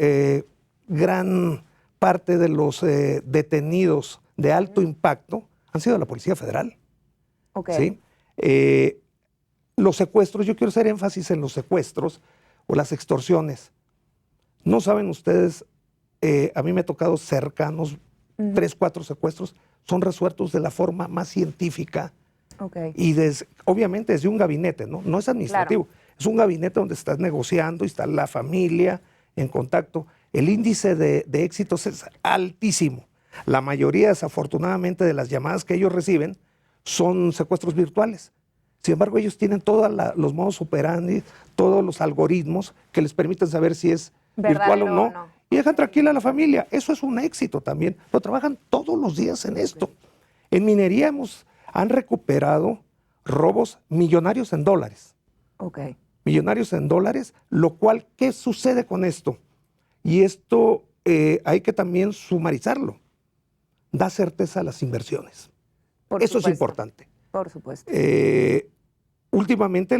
gran parte de los detenidos de alto impacto han sido de la Policía Federal. Okay. ¿Sí? Los secuestros, yo quiero hacer énfasis en los secuestros o las extorsiones. No saben ustedes, a mí me ha tocado cercanos 3, 4 secuestros, son resueltos de la forma más científica y obviamente desde un gabinete, no es administrativo, es un gabinete donde estás negociando y está la familia en contacto. El índice de éxitos es altísimo. La mayoría, desafortunadamente, de las llamadas que ellos reciben son secuestros virtuales. Sin embargo, ellos tienen todos los modos operandi, todos los algoritmos que les permiten saber si es virtual o no. Y dejan tranquila a la familia. Eso es un éxito también. Pero trabajan todos los días en esto. En minería han recuperado robos millonarios en dólares. Millonarios en dólares, lo cual, ¿qué sucede con esto? Y esto hay que también sumarizarlo. Da certeza a las inversiones. Eso es importante. Por supuesto. Últimamente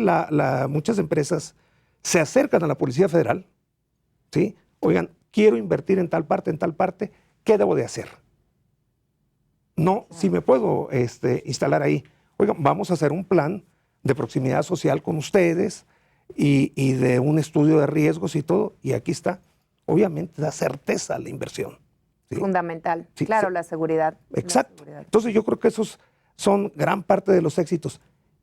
muchas empresas se acercan a la Policía Federal, ¿sí? Oigan, quiero invertir en tal parte, ¿qué debo de hacer? No, si me puedo instalar ahí. Oigan, vamos a hacer un plan de proximidad social con ustedes y de un estudio de riesgos y todo, y aquí está. Obviamente da certeza a la inversión. ¿Sí? Fundamental. Sí, claro, sí. La seguridad. Exacto. La seguridad. Entonces yo creo que esos son gran parte de los éxitos.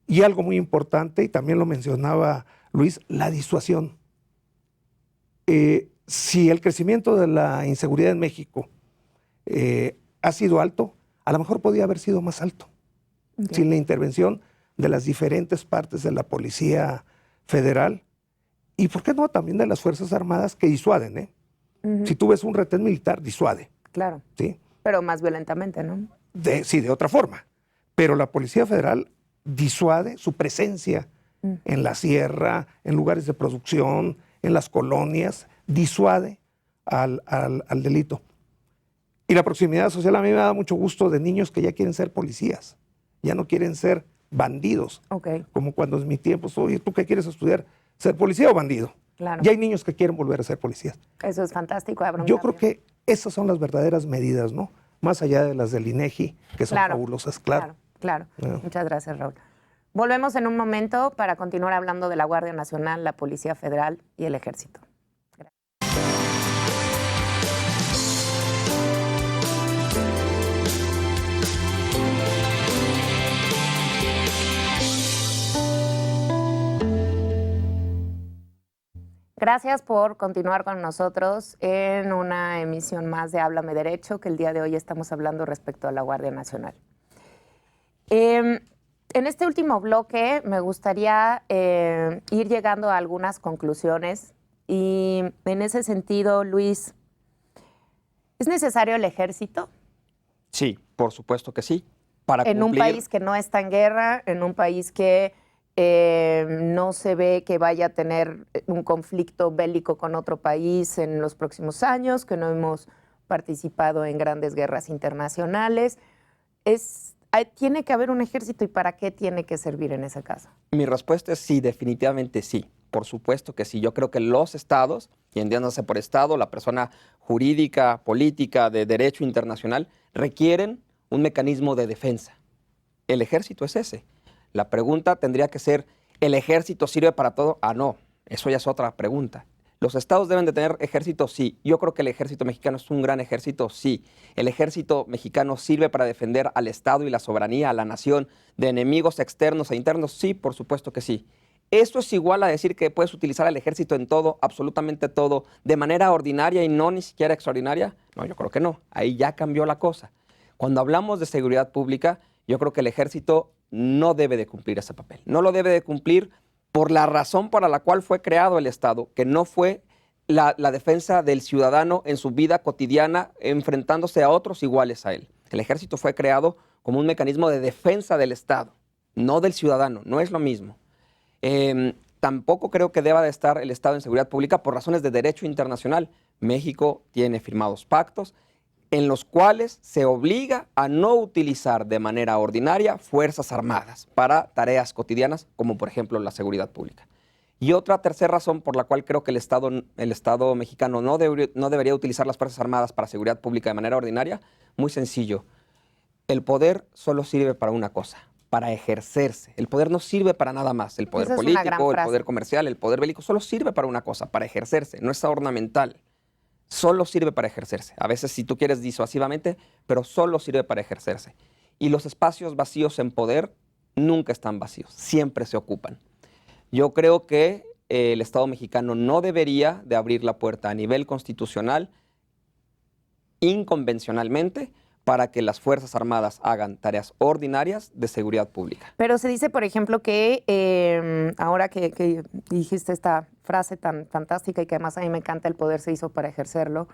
Y algo muy importante, y también lo mencionaba Luis, la disuasión. Si el crecimiento de la inseguridad en México ha sido alto, a lo mejor podía haber sido más alto. Sin la intervención de las diferentes partes de la Policía Federal y, ¿por qué no?, también de las Fuerzas Armadas que disuaden, ¿eh? Si tú ves un retén militar, disuade. Claro. ¿Sí? Pero más violentamente, ¿no? Sí, de otra forma. Pero la Policía Federal disuade su presencia en la sierra, en lugares de producción, en las colonias, disuade al delito. Y la proximidad social a mí me da mucho gusto de niños que ya quieren ser policías, ya no quieren ser bandidos. Como cuando en mi tiempo, oye, ¿tú qué quieres estudiar? ¿Ser policía o bandido? Claro. Ya hay niños que quieren volver a ser policías. Eso es fantástico, Abraham. Yo creo que esas son las verdaderas medidas, ¿no? Más allá de las del INEGI, que son fabulosas, claro. Claro. Muchas gracias, Raúl. Volvemos en un momento para continuar hablando de la Guardia Nacional, la Policía Federal y el Ejército. Gracias por continuar con nosotros en una emisión más de Háblame Derecho, que el día de hoy estamos hablando respecto a la Guardia Nacional. En este último bloque me gustaría ir llegando a algunas conclusiones y en ese sentido, Luis, ¿es necesario el ejército? Sí, por supuesto que sí. En un país que no está en guerra, en un país que no se ve que vaya a tener un conflicto bélico con otro país en los próximos años, que no hemos participado en grandes guerras internacionales. ¿Tiene que haber un ejército y para qué tiene que servir en ese caso? Mi respuesta es sí, definitivamente sí. Por supuesto que sí. Yo creo que los estados, y entiéndase por estado, la persona jurídica, política, de derecho internacional, requieren un mecanismo de defensa. El ejército es ese. La pregunta tendría que ser, ¿el ejército sirve para todo? Ah, no, eso ya es otra pregunta. ¿Los estados deben de tener ejército? Sí. Yo creo que el ejército mexicano es un gran ejército, sí. ¿El ejército mexicano sirve para defender al Estado y la soberanía, a la nación, de enemigos externos e internos? Sí, por supuesto que sí. ¿Esto es igual a decir que puedes utilizar al ejército en todo, absolutamente todo, de manera ordinaria y no ni siquiera extraordinaria? No, yo creo que no. Ahí ya cambió la cosa. Cuando hablamos de seguridad pública, yo creo que el ejército no debe de cumplir ese papel. No lo debe de cumplir por la razón para la cual fue creado el Estado, que no fue la defensa del ciudadano en su vida cotidiana enfrentándose a otros iguales a él. El ejército fue creado como un mecanismo de defensa del Estado, no del ciudadano, no es lo mismo. Tampoco creo que deba de estar el Estado en seguridad pública por razones de derecho internacional. México tiene firmados pactos en los cuales se obliga a no utilizar de manera ordinaria fuerzas armadas para tareas cotidianas, como por ejemplo la seguridad pública. Y otra tercera razón por la cual creo que el Estado mexicano no debería utilizar las fuerzas armadas para seguridad pública de manera ordinaria, muy sencillo. El poder solo sirve para una cosa, para ejercerse. El poder no sirve para nada más. El poder político, el poder comercial, el poder bélico, solo sirve para una cosa, para ejercerse, no es ornamental. Solo sirve para ejercerse. A veces si tú quieres disuasivamente, pero solo sirve para ejercerse. Y los espacios vacíos en poder nunca están vacíos, siempre se ocupan. Yo creo que el Estado mexicano no debería de abrir la puerta a nivel constitucional inconvencionalmente para que las Fuerzas Armadas hagan tareas ordinarias de seguridad pública. Pero se dice, por ejemplo, que ahora que dijiste esta frase tan fantástica y que además a mí me encanta, el poder se hizo para ejercerlo,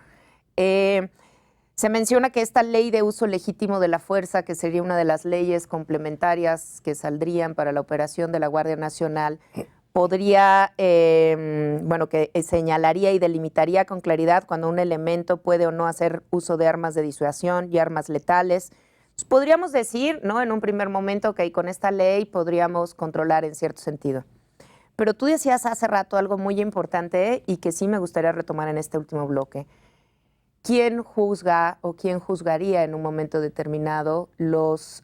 se menciona que esta ley de uso legítimo de la fuerza, que sería una de las leyes complementarias que saldrían para la operación de la Guardia Nacional, podría, que señalaría y delimitaría con claridad cuando un elemento puede o no hacer uso de armas de disuasión y armas letales. Pues podríamos decir, ¿no?, en un primer momento que con esta ley podríamos controlar en cierto sentido. Pero tú decías hace rato algo muy importante y que sí me gustaría retomar en este último bloque. ¿Quién juzga o quién juzgaría en un momento determinado las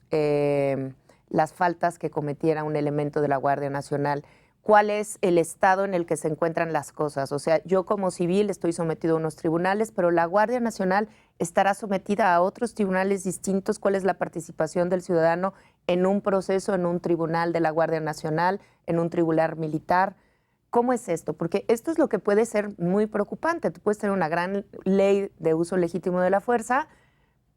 faltas que cometiera un elemento de la Guardia Nacional? ¿Cuál es el estado en el que se encuentran las cosas? O sea, yo como civil estoy sometido a unos tribunales, pero la Guardia Nacional estará sometida a otros tribunales distintos. ¿Cuál es la participación del ciudadano en un proceso, en un tribunal de la Guardia Nacional, en un tribunal militar? ¿Cómo es esto? Porque esto es lo que puede ser muy preocupante. Tú puedes tener una gran ley de uso legítimo de la fuerza,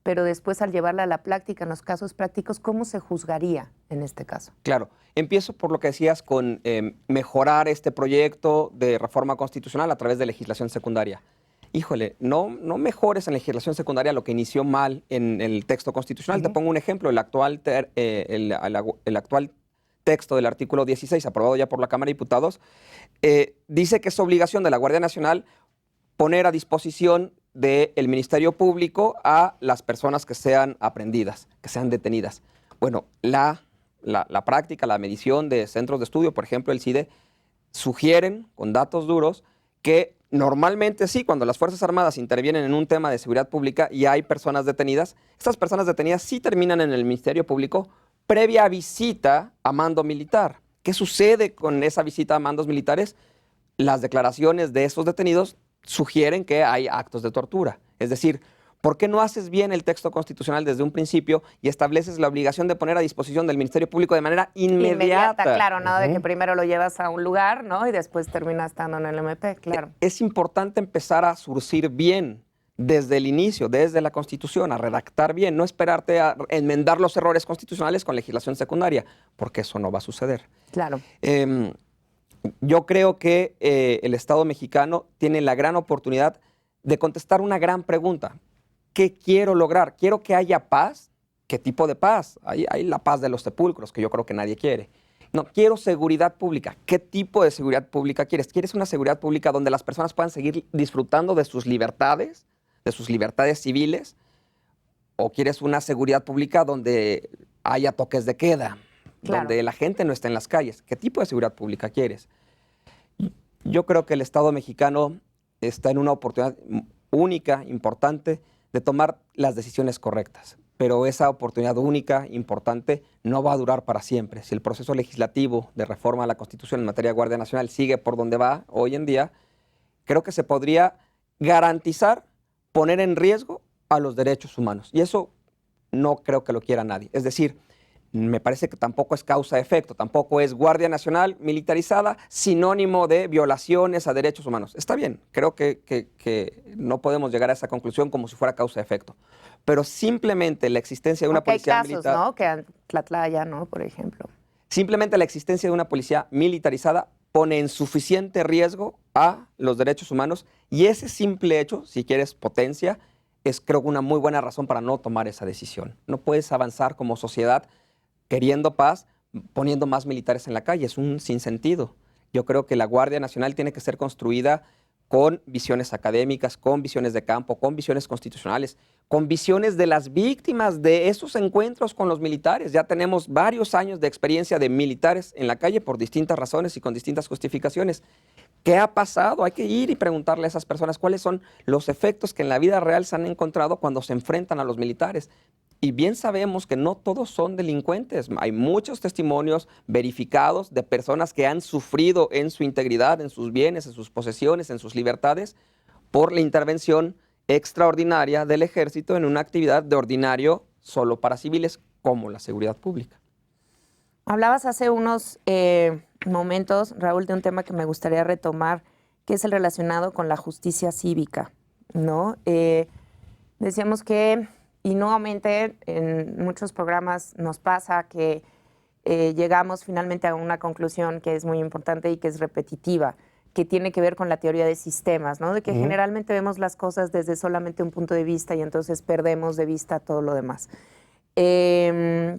pero después al llevarla a la práctica, en los casos prácticos, ¿cómo se juzgaría en este caso? Claro, empiezo por lo que decías con mejorar este proyecto de reforma constitucional a través de legislación secundaria. Híjole, no mejores en legislación secundaria lo que inició mal en el texto constitucional. Te pongo un ejemplo, el actual texto del artículo 16, aprobado ya por la Cámara de Diputados, dice que es obligación de la Guardia Nacional poner a disposición del Ministerio Público a las personas que sean aprehendidas, que sean detenidas. Bueno, la práctica, la medición de centros de estudio, por ejemplo, el CIDE, sugieren con datos duros que normalmente sí, cuando las Fuerzas Armadas intervienen en un tema de seguridad pública y hay personas detenidas, estas personas detenidas sí terminan en el Ministerio Público previa visita a mando militar. ¿Qué sucede con esa visita a mandos militares? Las declaraciones de esos detenidos sugieren que hay actos de tortura. Es decir, ¿por qué no haces bien el texto constitucional desde un principio y estableces la obligación de poner a disposición del Ministerio Público de manera inmediata? Claro, nada de que primero lo llevas a un lugar, ¿no?, y después termina estando en el MP, claro. Es importante empezar a surcir bien desde el inicio, desde la Constitución, a redactar bien, no esperarte a enmendar los errores constitucionales con legislación secundaria, porque eso no va a suceder. Claro. Yo creo que el Estado mexicano tiene la gran oportunidad de contestar una gran pregunta. ¿Qué quiero lograr? ¿Quiero que haya paz? ¿Qué tipo de paz? Hay la paz de los sepulcros, que yo creo que nadie quiere. No, quiero seguridad pública. ¿Qué tipo de seguridad pública quieres? ¿Quieres una seguridad pública donde las personas puedan seguir disfrutando de sus libertades civiles? ¿O quieres una seguridad pública donde haya toques de queda? Claro. Donde la gente no esté en las calles. ¿Qué tipo de seguridad pública quieres? Yo creo que el Estado mexicano está en una oportunidad única, importante, de tomar las decisiones correctas. Pero esa oportunidad única, importante, no va a durar para siempre. Si el proceso legislativo de reforma a la Constitución en materia de Guardia Nacional sigue por donde va hoy en día, creo que se podría garantizar poner en riesgo a los derechos humanos. Y eso no creo que lo quiera nadie. Es decir, me parece que tampoco es causa-efecto, tampoco es Guardia Nacional militarizada sinónimo de violaciones a derechos humanos. Está bien, creo que no podemos llegar a esa conclusión como si fuera causa-efecto. Pero simplemente la existencia de una policía militar... Hay casos, ¿no?, que Tlatlaya, ¿no?, por ejemplo. Simplemente la existencia de una policía militarizada pone en suficiente riesgo a los derechos humanos y ese simple hecho, si quieres potencia, es creo una muy buena razón para no tomar esa decisión. No puedes avanzar como sociedad queriendo paz, poniendo más militares en la calle. Es un sinsentido. Yo creo que la Guardia Nacional tiene que ser construida con visiones académicas, con visiones de campo, con visiones constitucionales, con visiones de las víctimas de esos encuentros con los militares. Ya tenemos varios años de experiencia de militares en la calle por distintas razones y con distintas justificaciones. ¿Qué ha pasado? Hay que ir y preguntarle a esas personas cuáles son los efectos que en la vida real se han encontrado cuando se enfrentan a los militares. Y bien sabemos que no todos son delincuentes. Hay muchos testimonios verificados de personas que han sufrido en su integridad, en sus bienes, en sus posesiones, en sus libertades, por la intervención extraordinaria del ejército en una actividad de ordinario solo para civiles como la seguridad pública. Hablabas hace unos momentos, Raúl, de un tema que me gustaría retomar, que es el relacionado con la justicia cívica, ¿no? Decíamos que, y nuevamente en muchos programas nos pasa que llegamos finalmente a una conclusión que es muy importante y que es repetitiva, que tiene que ver con la teoría de sistemas, ¿no? De que generalmente vemos las cosas desde solamente un punto de vista y entonces perdemos de vista todo lo demás.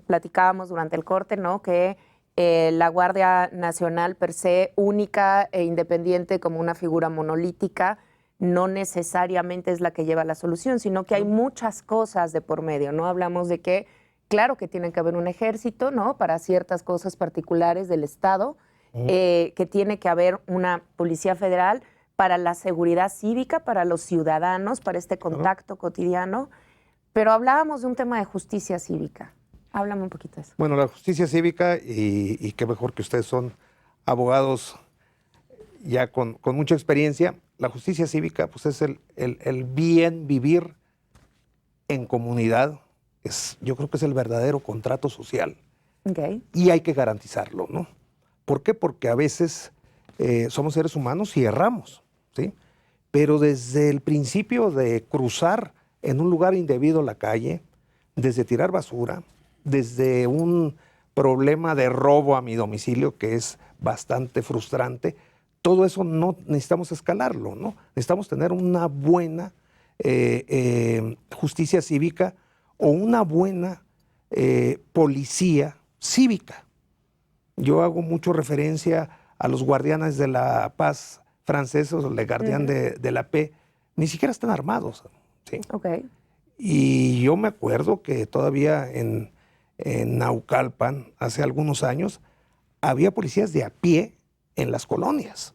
Platicábamos durante el corte, ¿no? Que la Guardia Nacional per se, única e independiente como una figura monolítica, no necesariamente es la que lleva la solución, sino que hay muchas cosas de por medio, ¿no? Hablamos de que, claro que tiene que haber un ejército, ¿no? Para ciertas cosas particulares del Estado, que tiene que haber una policía federal para la seguridad cívica, para los ciudadanos, para este contacto cotidiano. Pero hablábamos de un tema de justicia cívica. Háblame un poquito de eso. Bueno, la justicia cívica, y qué mejor que ustedes son abogados ya con mucha experiencia, la justicia cívica pues es el bien vivir en comunidad. Yo creo que es el verdadero contrato social. Okay. Y hay que garantizarlo, ¿no? ¿Por qué? Porque a veces somos seres humanos y erramos, ¿sí? Pero desde el principio de cruzar en un lugar indebido la calle, desde tirar basura, desde un problema de robo a mi domicilio, que es bastante frustrante, todo eso no necesitamos escalarlo, ¿no? Necesitamos tener una buena justicia cívica o una buena policía cívica. Yo hago mucho referencia a los guardianes de la paz franceses, los guardianes de la paix, ni siquiera están armados, ¿sí? Okay. Y yo me acuerdo que todavía en Naucalpan, hace algunos años, había policías de a pie en las colonias.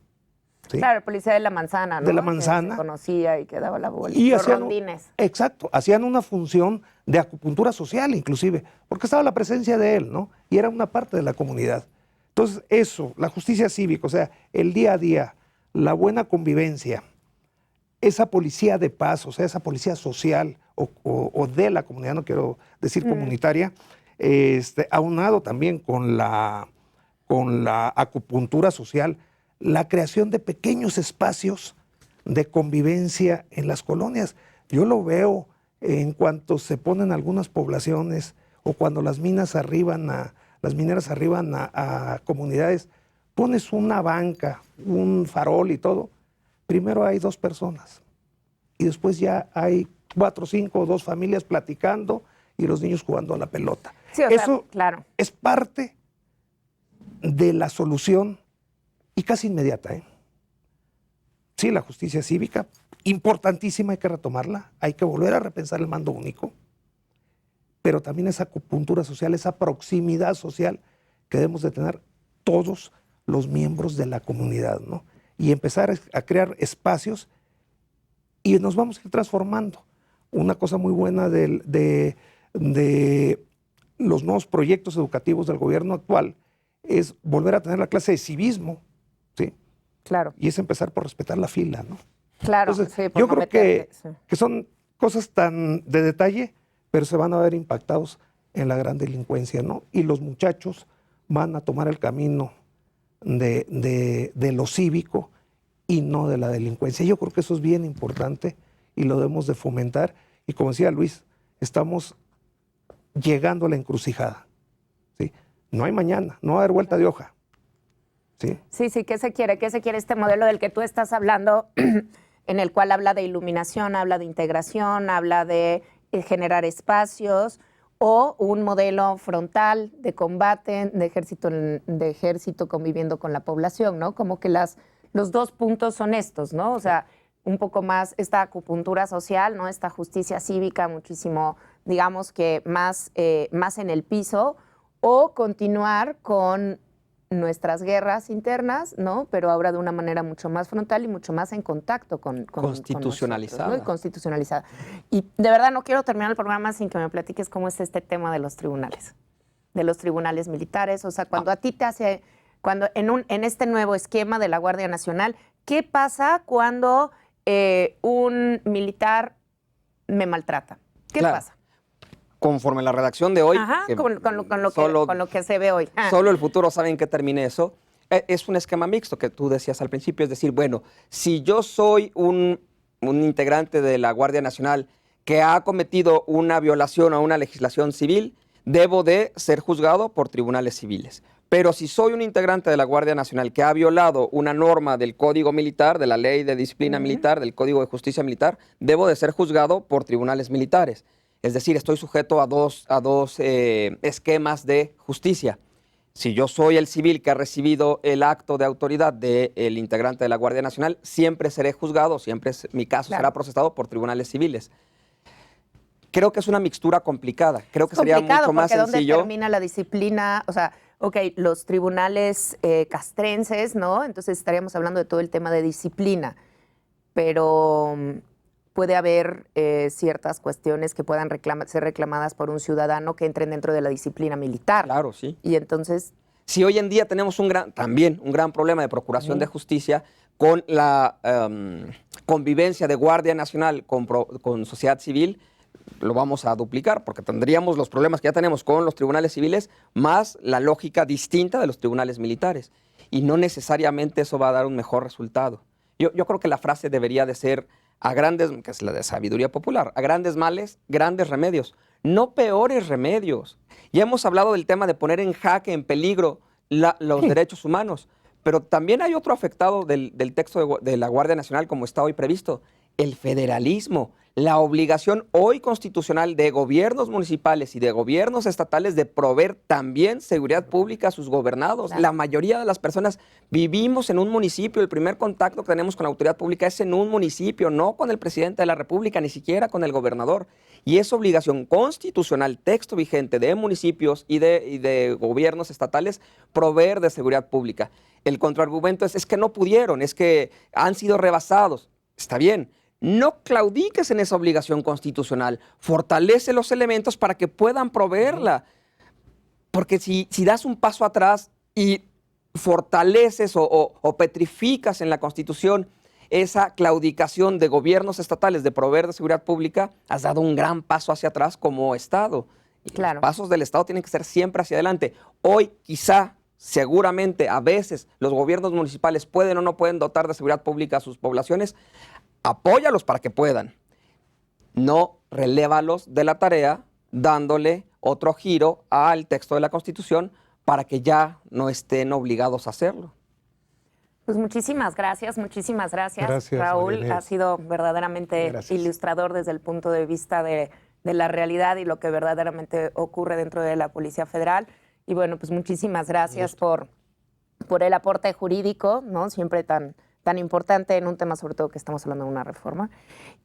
¿Sí? Claro, policía de la manzana, ¿no? De la Que manzana. se conocía y que daba la bola. Y los hacían, rondines. exacto, hacían una función de acupuntura social inclusive, porque estaba la presencia de él, ¿no? Y era una parte de la comunidad. Entonces eso, la justicia cívica, o sea, el día a día, la buena convivencia, esa policía de paz, o sea, esa policía social o de la comunidad, no quiero decir comunitaria, aunado también con la acupuntura social, la creación de pequeños espacios de convivencia en las colonias. Yo lo veo en cuanto se ponen algunas poblaciones o cuando las mineras arriban a comunidades, pones una banca, un farol y todo. Primero hay 2 personas y después ya hay 4, 5 o 2 familias platicando y los niños jugando a la pelota. Sí, o Eso sea, claro. es parte de la solución y casi inmediata, ¿eh? Sí, la justicia cívica, importantísima, hay que retomarla, hay que volver a repensar el mando único, pero también esa acupuntura social, esa proximidad social que debemos de tener todos los miembros de la comunidad, ¿no? Y empezar a crear espacios y nos vamos a ir transformando. Una cosa muy buena de los nuevos proyectos educativos del gobierno actual es volver a tener la clase de civismo, ¿sí? Claro. Y es empezar por respetar la fila, ¿no? Claro. Entonces, sí, por yo no creo meterte, sí. que son cosas tan de detalle, pero se van a ver impactados en la gran delincuencia, ¿no? Y los muchachos van a tomar el camino de lo cívico y no de la delincuencia. Yo creo que eso es bien importante y lo debemos de fomentar. Y como decía Luis, estamos llegando a la encrucijada, ¿sí? No hay mañana, no va a haber vuelta de hoja. ¿Sí? Sí, sí, ¿qué se quiere? ¿Qué se quiere este modelo del que tú estás hablando, en el cual habla de iluminación, habla de integración, habla de generar espacios, o un modelo frontal de combate, de ejército conviviendo con la población, ¿no? Como que los 2 puntos son estos, ¿no? O sea, un poco más esta acupuntura social, ¿no? Esta justicia cívica muchísimo, digamos que más en el piso, o continuar con nuestras guerras internas, ¿no? Pero ahora de una manera mucho más frontal y mucho más en contacto con constitucionalizada. con nosotros, ¿no? Y constitucionalizada. Y de verdad no quiero terminar el programa sin que me platiques cómo es este tema de los tribunales militares. O sea, cuando a ti te hace, cuando en este nuevo esquema de la Guardia Nacional, ¿qué pasa cuando un militar me maltrata? ¿Qué pasa? Conforme la redacción de hoy, Ajá, con lo que se ve hoy. Solo el futuro sabe en qué termine eso. Es un esquema mixto que tú decías al principio, es decir, bueno, si yo soy un integrante de la Guardia Nacional que ha cometido una violación a una legislación civil, debo de ser juzgado por tribunales civiles. Pero si soy un integrante de la Guardia Nacional que ha violado una norma del Código Militar, de la Ley de Disciplina Militar, del Código de Justicia Militar, debo de ser juzgado por tribunales militares. Es decir, estoy sujeto a dos esquemas de justicia. Si yo soy el civil que ha recibido el acto de autoridad del integrante de la Guardia Nacional, siempre seré juzgado, mi caso será procesado por tribunales civiles. Creo que es una mixtura complicada. Creo que sería mucho más sencillo. ¿Dónde termina la disciplina? O sea, ok, los tribunales castrenses, ¿no? Entonces estaríamos hablando de todo el tema de disciplina, pero puede haber ciertas cuestiones que puedan ser reclamadas por un ciudadano que entren dentro de la disciplina militar. Claro, sí. Y entonces... Si hoy en día tenemos también un gran problema de procuración de justicia con la convivencia de Guardia Nacional con sociedad civil, lo vamos a duplicar porque tendríamos los problemas que ya tenemos con los tribunales civiles más la lógica distinta de los tribunales militares. Y no necesariamente eso va a dar un mejor resultado. Yo creo que la frase debería de ser, que es la de sabiduría popular, a grandes males, grandes remedios, no peores remedios. Ya hemos hablado del tema de poner en jaque, en peligro, los derechos humanos, pero también hay otro afectado del texto de la Guardia Nacional como está hoy previsto, el federalismo, la obligación hoy constitucional de gobiernos municipales y de gobiernos estatales de proveer también seguridad pública a sus gobernados. Claro. La mayoría de las personas vivimos en un municipio, el primer contacto que tenemos con la autoridad pública es en un municipio, no con el presidente de la República, ni siquiera con el gobernador. Y es obligación constitucional, texto vigente de municipios y de gobiernos estatales, proveer de seguridad pública. El contraargumento es que no pudieron, es que han sido rebasados. Está bien. No claudiques en esa obligación constitucional, fortalece los elementos para que puedan proveerla. Porque si das un paso atrás y fortaleces o petrificas en la Constitución esa claudicación de gobiernos estatales de proveer de seguridad pública, has dado un gran paso hacia atrás como Estado. Claro. Los pasos del Estado tienen que ser siempre hacia adelante. Hoy quizá, seguramente, a veces los gobiernos municipales pueden o no pueden dotar de seguridad pública a sus poblaciones. Apóyalos para que puedan. No relévalos de la tarea dándole otro giro al texto de la Constitución para que ya no estén obligados a hacerlo. Pues muchísimas gracias, Raúl. María. Ha sido verdaderamente ilustrador desde el punto de vista de la realidad y lo que verdaderamente ocurre dentro de la Policía Federal. Y bueno, pues muchísimas gracias por el aporte jurídico, ¿no? Siempre tan importante en un tema, sobre todo que estamos hablando de una reforma.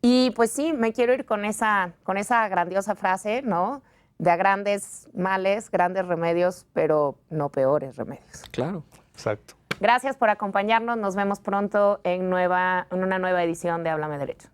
Y pues sí, me quiero ir con esa grandiosa frase, ¿no? De a grandes males, grandes remedios, pero no peores remedios. Claro. Exacto. Gracias por acompañarnos. Nos vemos pronto en una nueva edición de Háblame Derecho.